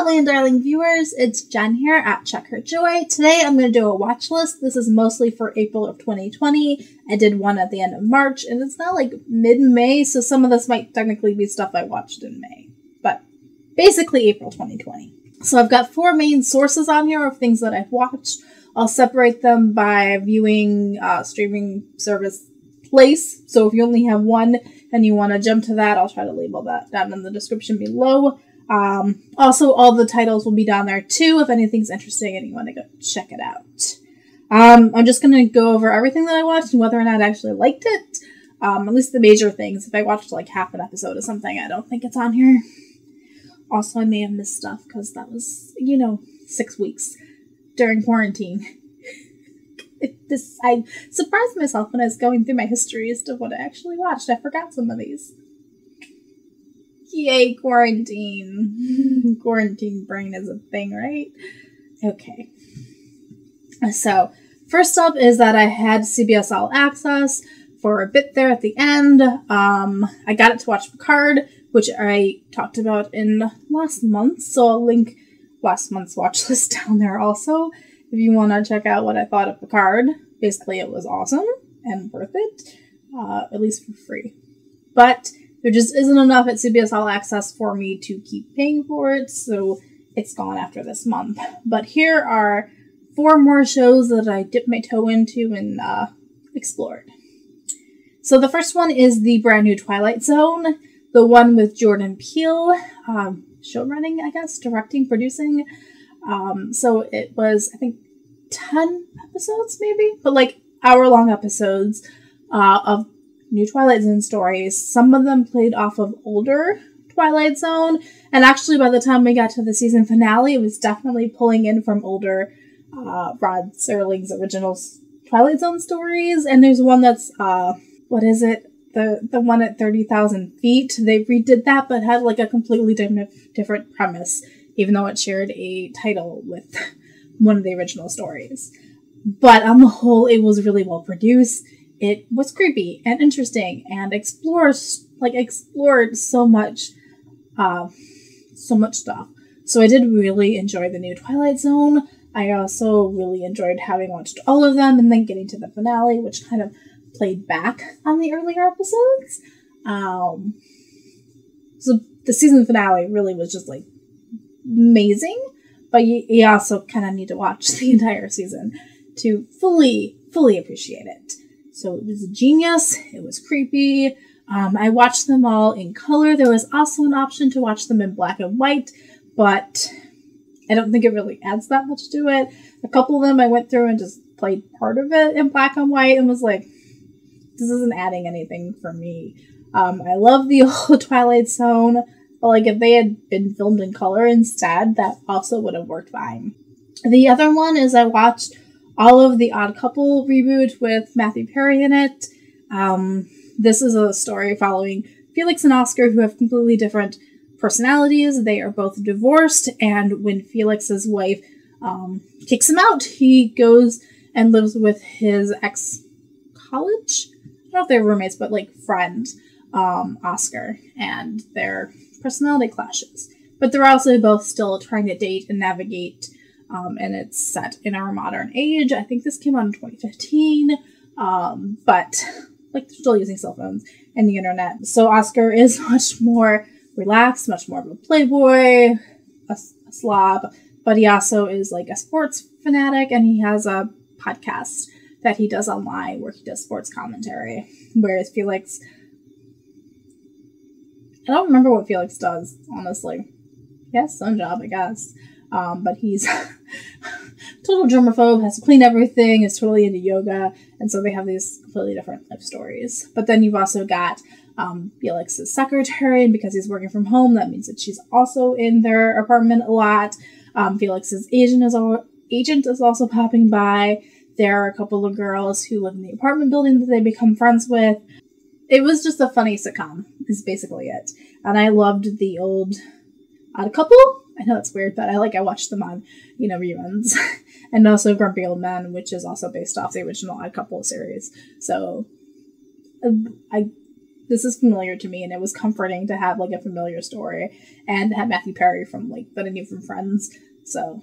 lovely and darling viewers, it's Jen here at Check Her Joy. Today I'm going to do a watch list. This is mostly for April of 2020. I did one at the end of March, and it's now like mid-May, so some of this might technically be stuff I watched in May. But basically April 2020. So I've got 4 main sources on here of things that I've watched. I'll separate them by viewing, streaming service place. So if you only have one and you want to jump to that, I'll try to label that down in the description below. Also, all the titles will be down there too if anything's interesting and you want to go check it out. I'm just going to go over everything that I watched and whether or not I actually liked it. At least the major things. If I watched like half an episode of something, I don't think it's on here. Also, I may have missed stuff because that was, 6 weeks during quarantine. I surprised myself when I was going through my history as to what I actually watched. I forgot some of these. Yay, quarantine. Quarantine brain is a thing, right? Okay. So, first up is that I had CBS All Access for a bit there at the end. I got it to watch Picard, which I talked about in last month, so I'll link last month's watch list down there also. If you want to check out what I thought of Picard, basically it was awesome and worth it, at least for free. But there just isn't enough at CBS All Access for me to keep paying for it, so it's gone after this month. But here are 4 more shows that I dipped my toe into and explored. So the first one is the brand new Twilight Zone, the one with Jordan Peele, show running, I guess, directing, producing. So it was, I think, 10 episodes maybe, but like hour-long episodes of new Twilight Zone stories. Some of them played off of older Twilight Zone, and actually by the time we got to the season finale, it was definitely pulling in from older Rod Serling's original Twilight Zone stories. And there's one that's, what is it? The one at 30,000 feet. They redid that, but had like a completely different premise, even though it shared a title with one of the original stories. But on the whole, it was really well produced. It was creepy and interesting and explored so much stuff. So I did really enjoy the new Twilight Zone. I also really enjoyed having watched all of them and then getting to the finale, which kind of played back on the earlier episodes. So the season finale really was just like amazing, but you also kind of need to watch the entire season to fully appreciate it. So it was genius. It was creepy. I watched them all in color. There was also an option to watch them in black and white, but I don't think it really adds that much to it. A couple of them I went through and just played part of it in black and white and was like, this isn't adding anything for me. I love the old Twilight Zone, but like if they had been filmed in color instead, that also would have worked fine. The other one is I watched all of the Odd Couple reboot with Matthew Perry in it. This is a story following Felix and Oscar, who have completely different personalities. They are both divorced, and when Felix's wife kicks him out, he goes and lives with his ex-college? I don't know if they're roommates, but like friend, Oscar, and their personality clashes. But they're also both still trying to date and navigate, and it's set in our modern age. I think this came out in 2015, but like they're still using cell phones and the internet. So Oscar is much more relaxed, much more of a playboy, a slob, but he also is like a sports fanatic, and he has a podcast that he does online where he does sports commentary. Whereas Felix, I don't remember what Felix does, honestly. He has some job, I guess. But he's total germaphobe, has to clean everything, is totally into yoga, and so they have these completely different life stories. But then you've also got Felix's secretary, and because he's working from home, that means that she's also in their apartment a lot. Felix's agent is also popping by. There are a couple of girls who live in the apartment building that they become friends with. It was just a funny sitcom, is basically it. And I loved the old Odd Couple. I know it's weird, but I watched them on, reruns. And also Grumpy Old Men, which is also based off the original Odd Couple series. So I this is familiar to me, and it was comforting to have, like, a familiar story, and to have Matthew Perry from, like, that I knew from Friends, so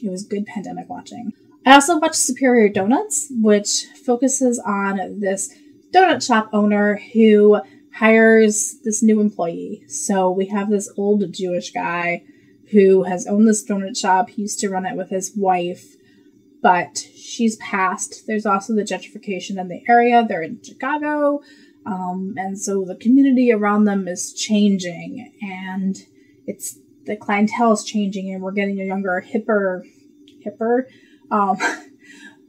it was good pandemic watching. I also watched Superior Donuts, which focuses on this donut shop owner who hires this new employee. So we have this old Jewish guy who has owned this donut shop. He used to run it with his wife, but she's passed. There's also the gentrification in the area. They're in Chicago, and so the community around them is changing, and the clientele is changing, and we're getting a younger, hipper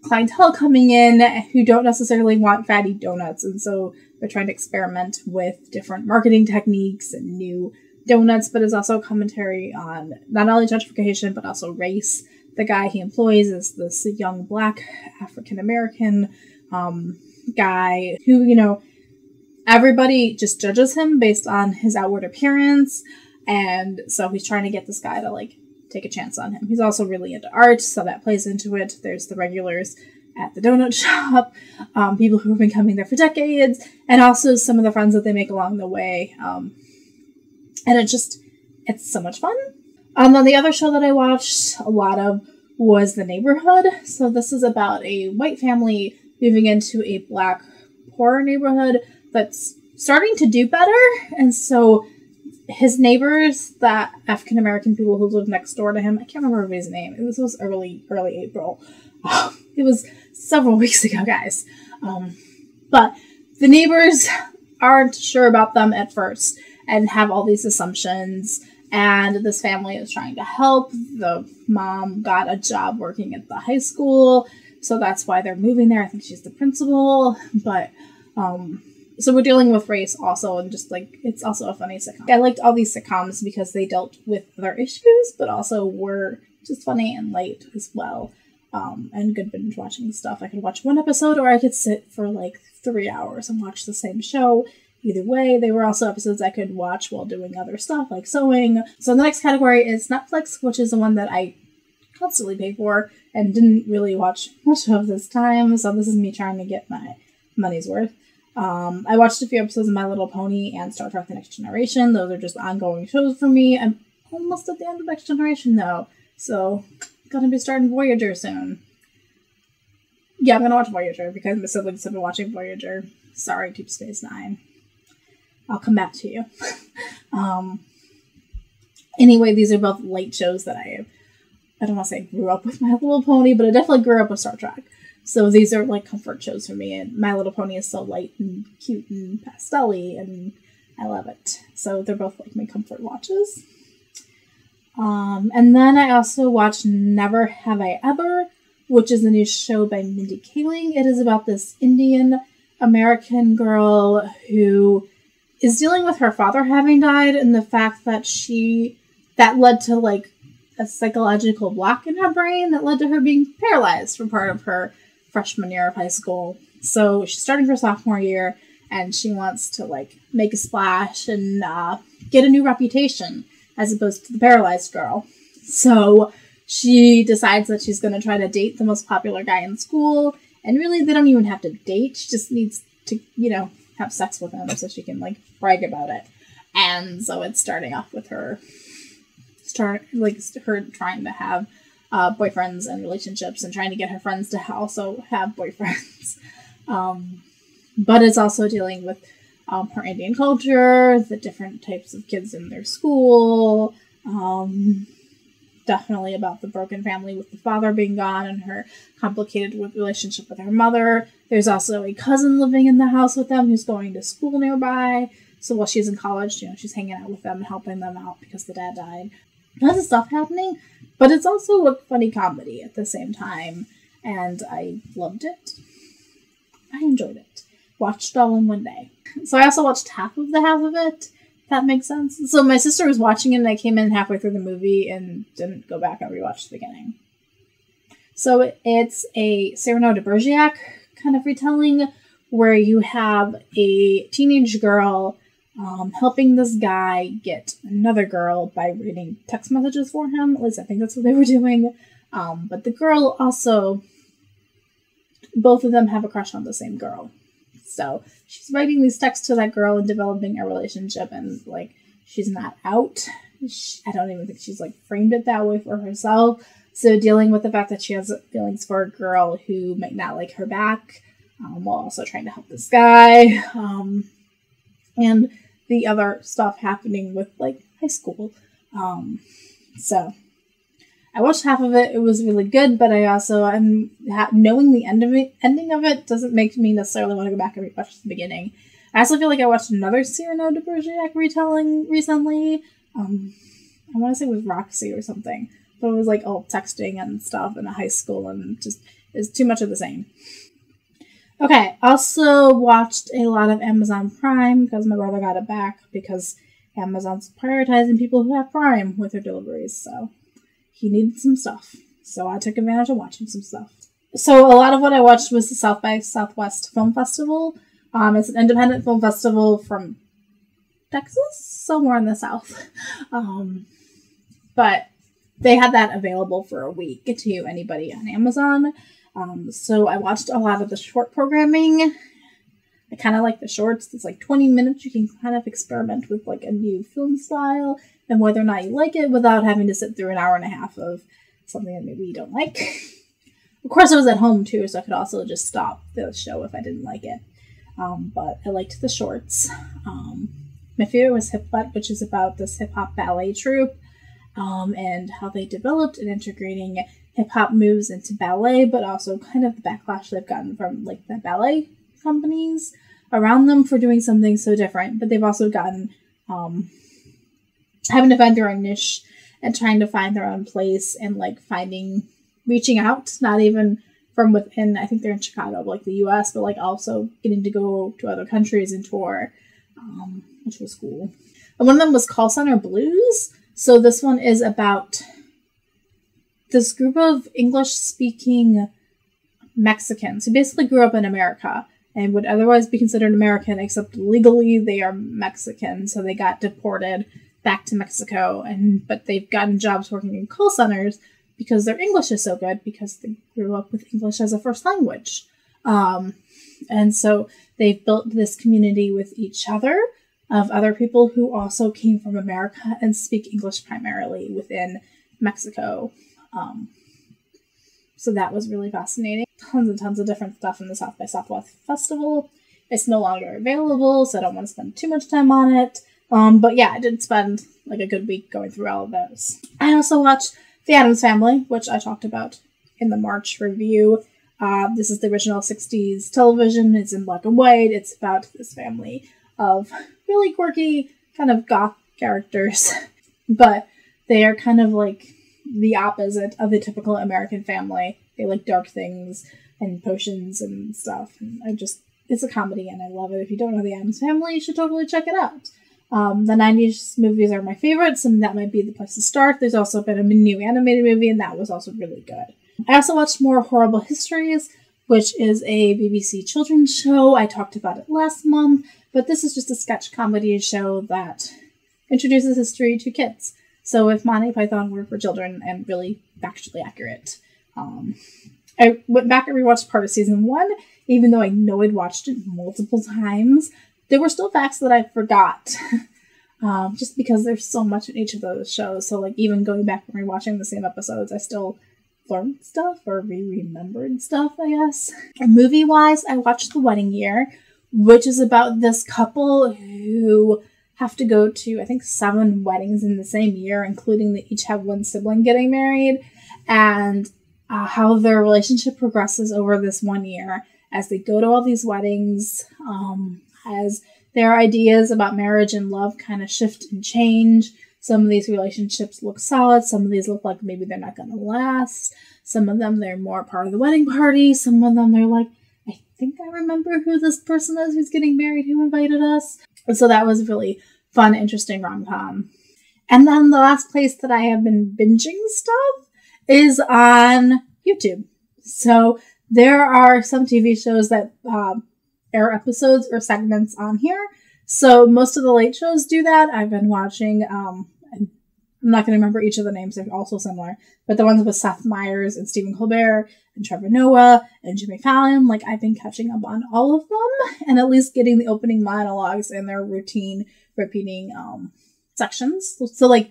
clientele coming in who don't necessarily want fatty donuts, and so they're trying to experiment with different marketing techniques and new donuts, but it's also a commentary on not only gentrification, but also race. The guy he employs is this young black African-American guy who, you know, everybody just judges him based on his outward appearance, and so he's trying to get this guy to, like, take a chance on him. He's also really into art, so that plays into it. There's the regulars at the donut shop, people who have been coming there for decades, and also some of the friends that they make along the way. And it's so much fun. And then the other show that I watched a lot of was The Neighborhood. So this is about a white family moving into a black, poor neighborhood that's starting to do better, and so his neighbors, that African-American people who live next door to him, I can't remember his name. This was early April. It was several weeks ago, guys. But the neighbors aren't sure about them at first and have all these assumptions. And this family is trying to help. The mom got a job working at the high school, so that's why they're moving there. I think she's the principal. But so we're dealing with race also, and just, like, it's also a funny sitcom. I liked all these sitcoms because they dealt with their issues, but also were just funny and light as well. And good binge watching stuff. I could watch one episode, or I could sit for, like, 3 hours and watch the same show. Either way, they were also episodes I could watch while doing other stuff, like sewing. So the next category is Netflix, which is the one that I constantly pay for and didn't really watch much of this time. So this is me trying to get my money's worth. I watched a few episodes of My Little Pony and Star Trek The Next Generation. Those are just ongoing shows for me. I'm almost at the end of Next Generation, though. So, gonna be starting Voyager soon. Yeah, I'm gonna watch Voyager because my siblings have been watching Voyager. Sorry, Deep Space Nine. I'll come back to you. Anyway, these are both light shows that I don't want to say grew up with My Little Pony, but I definitely grew up with Star Trek. So these are, like, comfort shows for me, and My Little Pony is so light and cute and pastel-y, and I love it. So they're both, like, my comfort watches. And then I also watched Never Have I Ever, which is a new show by Mindy Kaling. It is about this Indian American girl who is dealing with her father having died, and the fact that that led to, like, a psychological block in her brain that led to her being paralyzed for part of her freshman year of high school. So she's starting her sophomore year, and she wants to, like, make a splash and get a new reputation as opposed to the paralyzed girl. So she decides that she's going to try to date the most popular guy in school, and really they don't even have to date. She just needs to, you know, have sex with him so she can, like, brag about it. And so it's starting off with her trying to have boyfriends and relationships, and trying to get her friends to also have boyfriends. But it's also dealing with her Indian culture, the different types of kids in their school, definitely about the broken family with the father being gone and her complicated relationship with her mother. There's also a cousin living in the house with them who's going to school nearby. So while she's in college, you know, she's hanging out with them and helping them out because the dad died. Lots of stuff happening, but it's also a funny comedy at the same time, and I loved it. I enjoyed it. Watched it all in one day. So I also watched half of it, if that makes sense. So my sister was watching it, and I came in halfway through the movie and didn't go back and rewatch the beginning. So it's a Cyrano de Bergerac kind of retelling, where you have a teenage girl helping this guy get another girl by reading text messages for him. At least I think that's what they were doing. But the girl also, both of them have a crush on the same girl. So she's writing these texts to that girl and developing a relationship, and like she's not out. I don't even think she's like framed it that way for herself. So dealing with the fact that she has feelings for a girl who might not like her back, while also trying to help this guy, and the other stuff happening with like high school. So I watched half of it. It was really good, but I also knowing the ending of it doesn't make me necessarily want to go back and rewatch the beginning. I also feel like I watched another Cyrano de Bergerac retelling recently. I want to say it was Roxy or something, but it was like all texting and stuff in a high school, and just is too much of the same. Okay, also watched a lot of Amazon Prime because my brother got it back because Amazon's prioritizing people who have Prime with their deliveries, so he needed some stuff. So I took advantage of watching some stuff. So a lot of what I watched was the South by Southwest Film Festival. It's an independent film festival from Texas, somewhere in the South. But they had that available for a week to anybody on Amazon. So I watched a lot of the short programming. I kind of like the shorts. It's like 20 minutes. You can kind of experiment with like a new film style and whether or not you like it without having to sit through an hour and a half of something that maybe you don't like. Of course, I was at home too, so I could also just stop the show if I didn't like it. But I liked the shorts. My favorite was Hiplet, which is about this hip-hop ballet troupe and how they developed and integrating hip-hop moves into ballet, but also kind of the backlash they've gotten from like the ballet companies around them for doing something so different. But they've also gotten having to find their own niche and trying to find their own place and like reaching out, not even from within, I think they're in Chicago, like the US, but like also getting to go to other countries and tour, which was cool. And one of them was Call Center Blues. So this one is about this group of English-speaking Mexicans who basically grew up in America and would otherwise be considered American, except legally they are Mexican, so they got deported back to Mexico, but they've gotten jobs working in call centers because their English is so good because they grew up with English as a first language. And so they've built this community with each other of other people who also came from America and speak English primarily within Mexico. So that was really fascinating. Tons and tons of different stuff in the South by Southwest Festival. It's no longer available, so I don't want to spend too much time on it. But yeah, I did spend like a good week going through all of those. I also watched The Addams Family, which I talked about in the March review. This is the original 60s television. It's in black and white. It's about this family of really quirky, kind of goth characters. But they are kind of like the opposite of the typical American family. They like dark things and potions and stuff. And it's a comedy and I love it. If you don't know The Addams Family, you should totally check it out. The 90s movies are my favorites, and that might be the place to start. There's also been a new animated movie, and that was also really good. I also watched more Horrible Histories, which is a BBC children's show. I talked about it last month, but this is just a sketch comedy show that introduces history to kids. So if Monty Python were for children and really factually accurate. I went back and rewatched part of season 1, even though I know I'd watched it multiple times. There were still facts that I forgot, just because there's so much in each of those shows. So, like, even going back and rewatching the same episodes, I still learned stuff or remembered stuff, I guess. And movie-wise, I watched The Wedding Year, which is about this couple who have to go to, I think, 7 weddings in the same year, including they each have one sibling getting married, and how their relationship progresses over this one year as they go to all these weddings, as their ideas about marriage and love kind of shift and change. Some of these relationships look solid. Some of these look like maybe they're not going to last. Some of them, they're more part of the wedding party. Some of them, they're like, I think I remember who this person is who's getting married, who invited us. And so that was really fun, interesting rom-com. And then the last place that I have been binging stuff is on YouTube. So there are some TV shows that air episodes or segments on here. So most of the late shows do that. I've been watching I'm not going to remember each of the names, they're all so similar, but the ones with Seth Meyers and Stephen Colbert and Trevor Noah and Jimmy Fallon, like, I've been catching up on all of them, and at least getting the opening monologues and their routine repeating sections. So, like,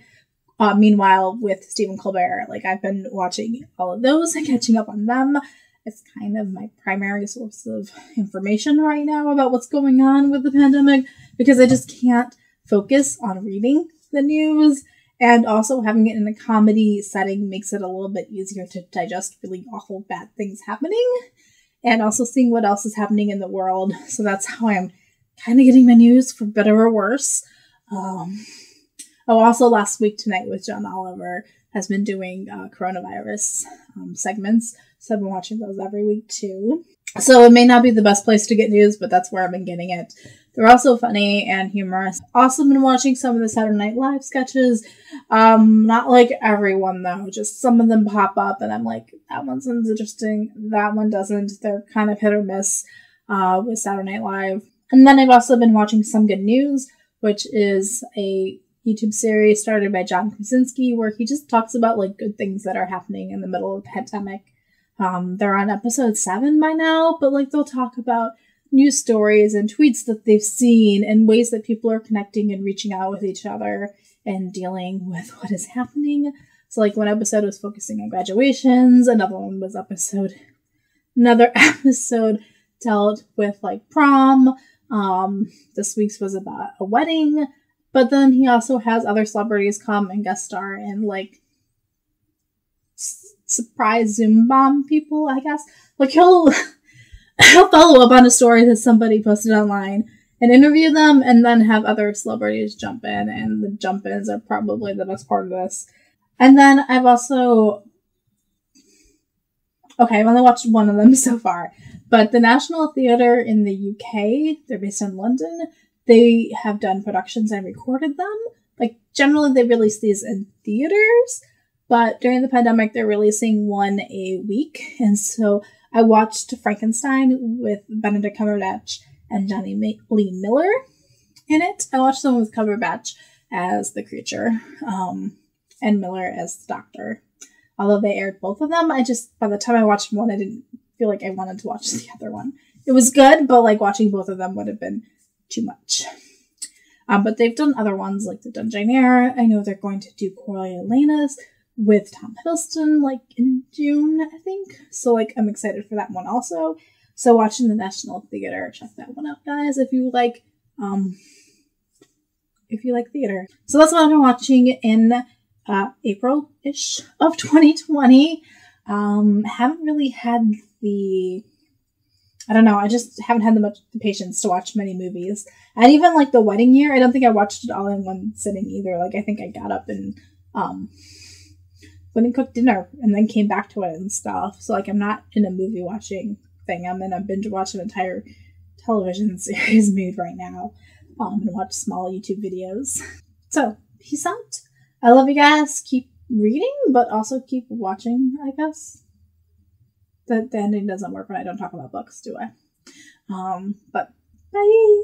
meanwhile, with Stephen Colbert, like, I've been watching all of those and catching up on them. It's kind of my primary source of information right now about what's going on with the pandemic, because I just can't focus on reading the news. And also having it in a comedy setting makes it a little bit easier to digest really awful bad things happening. And also seeing what else is happening in the world. So that's how I'm kind of getting my news, for better or worse. Also last week tonight with John Oliver has been doing coronavirus segments. So I've been watching those every week too. So it may not be the best place to get news, but that's where I've been getting it. They're also funny and humorous. Also been watching some of the Saturday Night Live sketches. Not like everyone though, just some of them pop up and I'm like, that one sounds interesting, that one doesn't. They're kind of hit or miss with Saturday Night Live. And then I've also been watching Some Good News, which is a YouTube series started by John Krasinski, where he just talks about like good things that are happening in the middle of the pandemic. They're on episode 7 by now, but like they'll talk about news stories and tweets that they've seen and ways that people are connecting and reaching out with each other and dealing with what is happening. So like one episode was focusing on graduations, another episode dealt with like prom. This week's was about a wedding, but then he also has other celebrities come and guest star and like surprise Zoom bomb people, I guess. Like he'll follow up on a story that somebody posted online and interview them and then have other celebrities jump in, and the jump-ins are probably the best part of this. And then I've also... Okay, I've only watched one of them so far, but the National Theatre in the UK, they're based in London, they have done productions and recorded them. Like, generally they release these in theaters, but during the pandemic, they're releasing one a week. And so I watched Frankenstein with Benedict Cumberbatch and Johnny Lee Miller in it. I watched the one with Cumberbatch as the creature, and Miller as the doctor. Although they aired both of them, by the time I watched one, I didn't feel like I wanted to watch the other one. It was good, but like watching both of them would have been too much. But they've done other ones like the Dungeoneer. I know they're going to do Coriolanus with Tom Hiddleston like in June, I think. So like I'm excited for that one also. So watching the National Theatre, check that one out, guys, if you like theater. So that's what I've been watching in April-ish of 2020. Haven't really had I just haven't had the patience to watch many movies. And even like The Wedding Year, I don't think I watched it all in one sitting either. Like I think I got up and went and cooked dinner and then came back to it and stuff. So like I'm not in a movie watching thing. I'm in a binge watch an entire television series mood right now. And watch small YouTube videos. So peace out. I love you guys. Keep reading, but also keep watching, I guess. The ending doesn't work when I don't talk about books, do I? But bye!